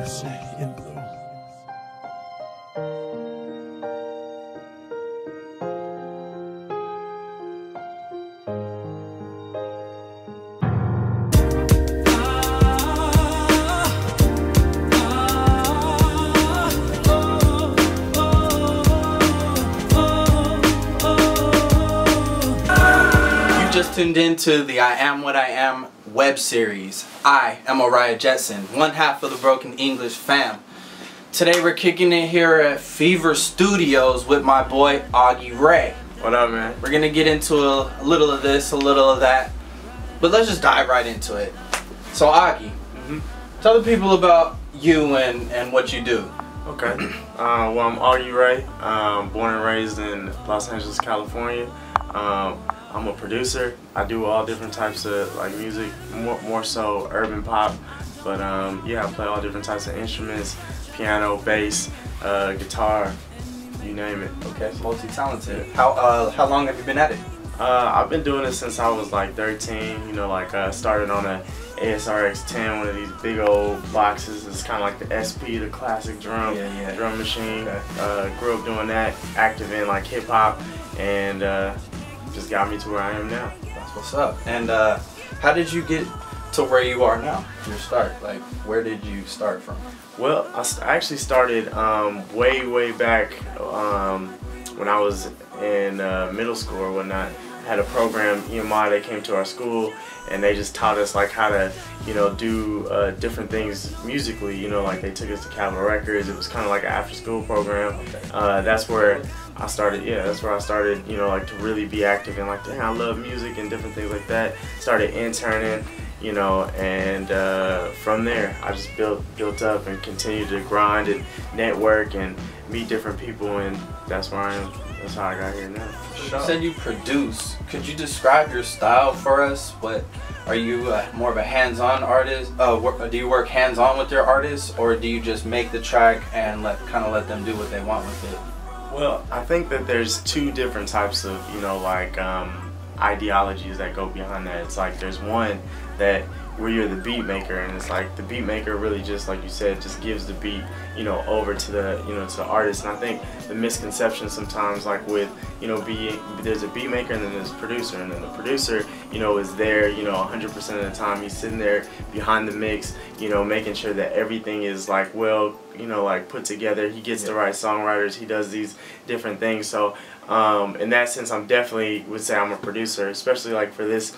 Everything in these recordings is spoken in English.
USA in blue. Just tuned into the I Am What I Am web series. I am Oriah Jetson, one half of the Broken English fam. Today we're kicking it here at Fever Studios with my boy Augie Ray. What up, man? We're gonna get into a little of this, a little of that, but let's just dive right into it. So Augie, tell the people about you and what you do. Okay. Well, I'm Augie Ray. Born and raised in Los Angeles, California. I'm a producer. I do all different types of like music, more so urban pop. But yeah, I play all different types of instruments: piano, bass, guitar, you name it. Okay, multi-talented. How long have you been at it? I've been doing this since I was like 13. You know, like started on a ASRX-10, one of these big old boxes. It's kind of like the SP, the classic drum machine. Okay. Grew up doing that, active in like hip hop, and just got me to where I am now. That's what's up. And how did you get to where you are now? Your start, like where did you start from? Well, I actually started way back when I was in middle school or whatnot. I had a program, EMI, they came to our school and they just taught us like how to, you know, do different things musically. You know, like they took us to Capitol Records. It was kind of like an after-school program. That's where I started. Yeah, that's where I started. You know, like to really be active and like, damn, I love music and different things like that. Started interning, you know, and from there I just built up and continued to grind and network and meet different people, and that's where I am. That's how I got here now. You said you produce. Could you describe your style for us? What are you more of a hands-on artist? Do you work hands-on with your artists, or do you just make the track and kind of let them do what they want with it? Well, I think that there's two different types of, you know, like ideologies that go behind that. It's like there's one that where you're the beat maker, and it's like the beat maker really just, like you said, just gives the beat, you know, over to the, you know, to the artist. And I think the misconception sometimes, like with, you know, there's a beat maker and then there's a producer, and then the producer, you know, is there, you know, 100% of the time. He's sitting there behind the mix, you know, making sure that everything is like, well, you know, like put together. He gets the right songwriters. He does these different things. So in that sense, I'm definitely would say I'm a producer, especially like for this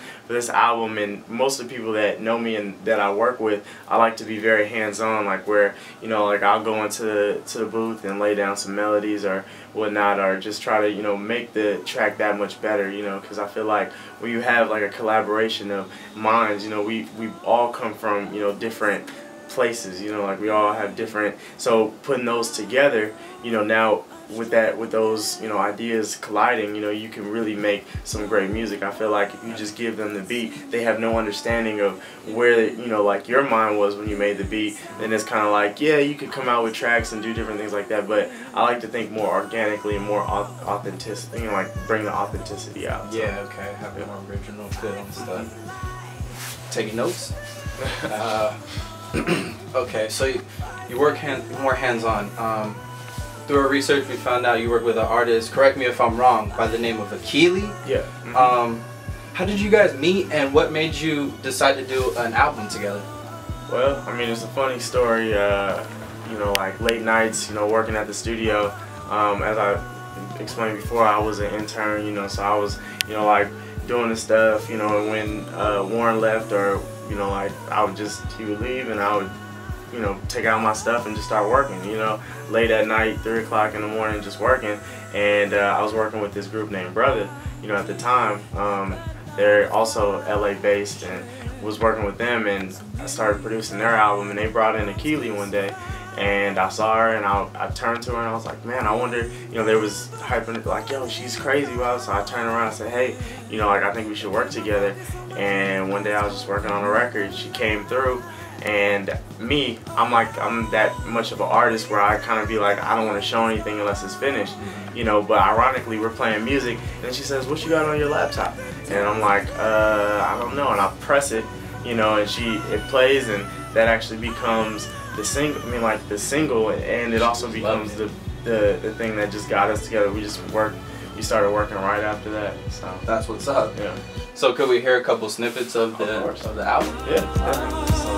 album. And most of the people that know me and that I work with, I like to be very hands-on, like where, you know, like I'll go into the booth and lay down some melodies or whatnot, or just try to, you know, make the track that much better, you know, because I feel like when you have like a collaboration of minds, you know, we all come from, you know, different places, you know, like we all have different, so putting those together, you know, now with those, you know, ideas colliding, you know, you can really make some great music. I feel like if you just give them the beat, they have no understanding of where, you know, like your mind was when you made the beat, then it's kind of like, yeah, you could come out with tracks and do different things like that, but I like to think more organically and more authentic, you know, like bring the authenticity out. So. Yeah, okay, have more original feel and stuff. Taking notes? Okay, so you work more hands-on. Through our research, we found out you work with an artist, correct me if I'm wrong, by the name of Augie. Yeah. How did you guys meet, and what made you decide to do an album together? Well, I mean, it's a funny story. You know, like late nights, you know, working at the studio. As I explained before, I was an intern, you know, so I was, you know, like doing the stuff, you know, and when Warren left, or, you know, like he would leave and I would, you know, take out my stuff and just start working, you know, late at night, 3 o'clock in the morning, just working. And I was working with this group named Brother, you know, at the time. They're also LA based, and was working with them, and I started producing their album, and they brought in Augie one day, and I saw her, and I turned to her and I was like, man, I wonder, you know, there was hyping like, yo, she's crazy, well, so I turned around and said, hey, you know, like I think we should work together. And one day I was just working on a record, she came through, and me, I'm that much of an artist where I kind of be like, I don't want to show anything unless it's finished, you know, but ironically we're playing music, and she says, what you got on your laptop? And I'm like, I don't know, and I press it, you know, and it plays, and that actually becomes the single, and it also becomes the thing that just got us together. We started working right after that. So that's what's up. Yeah. So could we hear a couple snippets of the album? Yeah, definitely. So,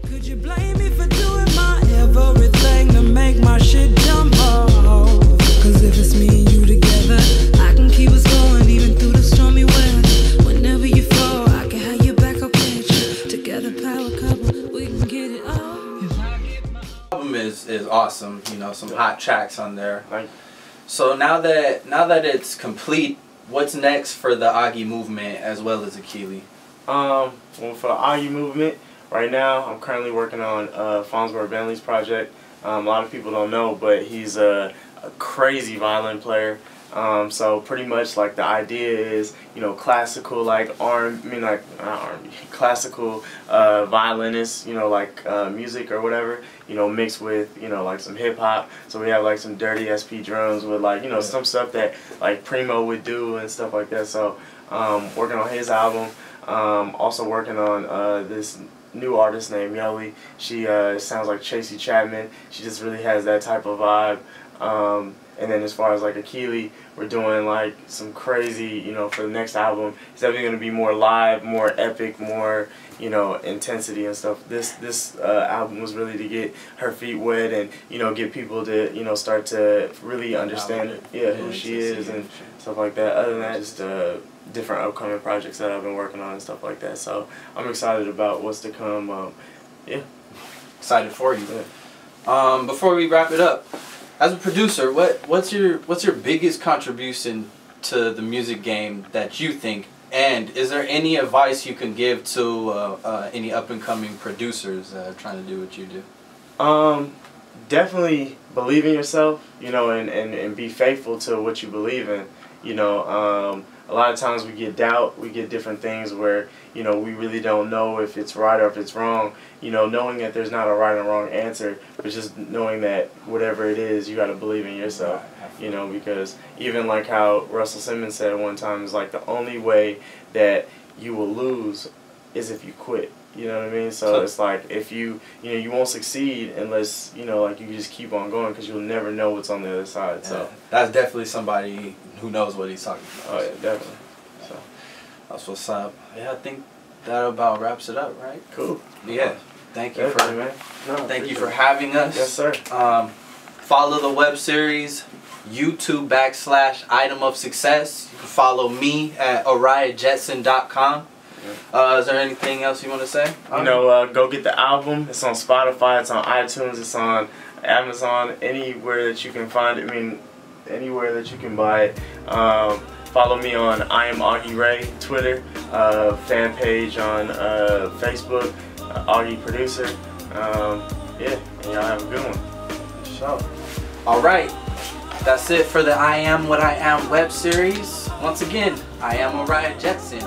could you blame me for doing my everything to make my shit jump off? Cause if it's me and you together, I can keep us going even through the stormy weather. Whenever you fall, I can have your back, I'll catch you. Together, power couple, we can get it on. The album is awesome, you know, some hot tracks on there. So now that it's complete, what's next for the Augie movement as well as Akili? Well, for the Augie movement, right now I'm currently working on Fonsworth Bentley's project. A lot of people don't know, but he's a crazy violin player. So pretty much like the idea is, you know, classical like classical violinist, you know, like music or whatever, you know, mixed with, you know, like some hip hop. So we have like some dirty SP drums with like, you know, some stuff that like Primo would do and stuff like that. So working on his album. Also working on this new artist named Yelly. She sounds like Tracy Chapman. She just really has that type of vibe. And then as far as like Akili, we're doing like some crazy, you know, for the next album. It's definitely going to be more live, more epic, more, you know, intensity and stuff. This album was really to get her feet wet and, you know, get people to, you know, start to really understand who she is and stuff like that. Other than that, just different upcoming projects that I've been working on and stuff like that. So I'm excited about what's to come. Yeah. Excited for you. Yeah. Before we wrap it up, as a producer, what's your biggest contribution to the music game that you think? And is there any advice you can give to any up and coming producers trying to do what you do? Definitely believe in yourself, you know, and be faithful to what you believe in. You know, a lot of times we get doubt, we get different things where, you know, we really don't know if it's right or if it's wrong. You know, knowing that there's not a right and wrong answer, but just knowing that whatever it is, you got to believe in yourself. You know, because even like how Russell Simmons said one time, is like the only way that you will lose is if you quit. You know what I mean? So it's like if you know, you won't succeed unless, you know, like you just keep on going, because you'll never know what's on the other side. So that's definitely somebody who knows what he's talking about. Oh yeah, definitely. So that's what's up. Yeah, I think that about wraps it up, right? Cool. Yeah. Thank you thank you for having us. Yes, sir. Follow the web series, YouTube.com/itemofsuccess. You can follow me at oriahjetson.com. Is there anything else you want to say? You know, go get the album. It's on Spotify, it's on iTunes, it's on Amazon, anywhere that you can find it. I mean, anywhere that you can buy it. Follow me on I am Augie Ray, Twitter, fan page on Facebook, Augie Producer. Yeah, and y'all have a good one. Sure. Alright, that's it for the I Am What I Am web series. Once again, I am Oriah Jetson.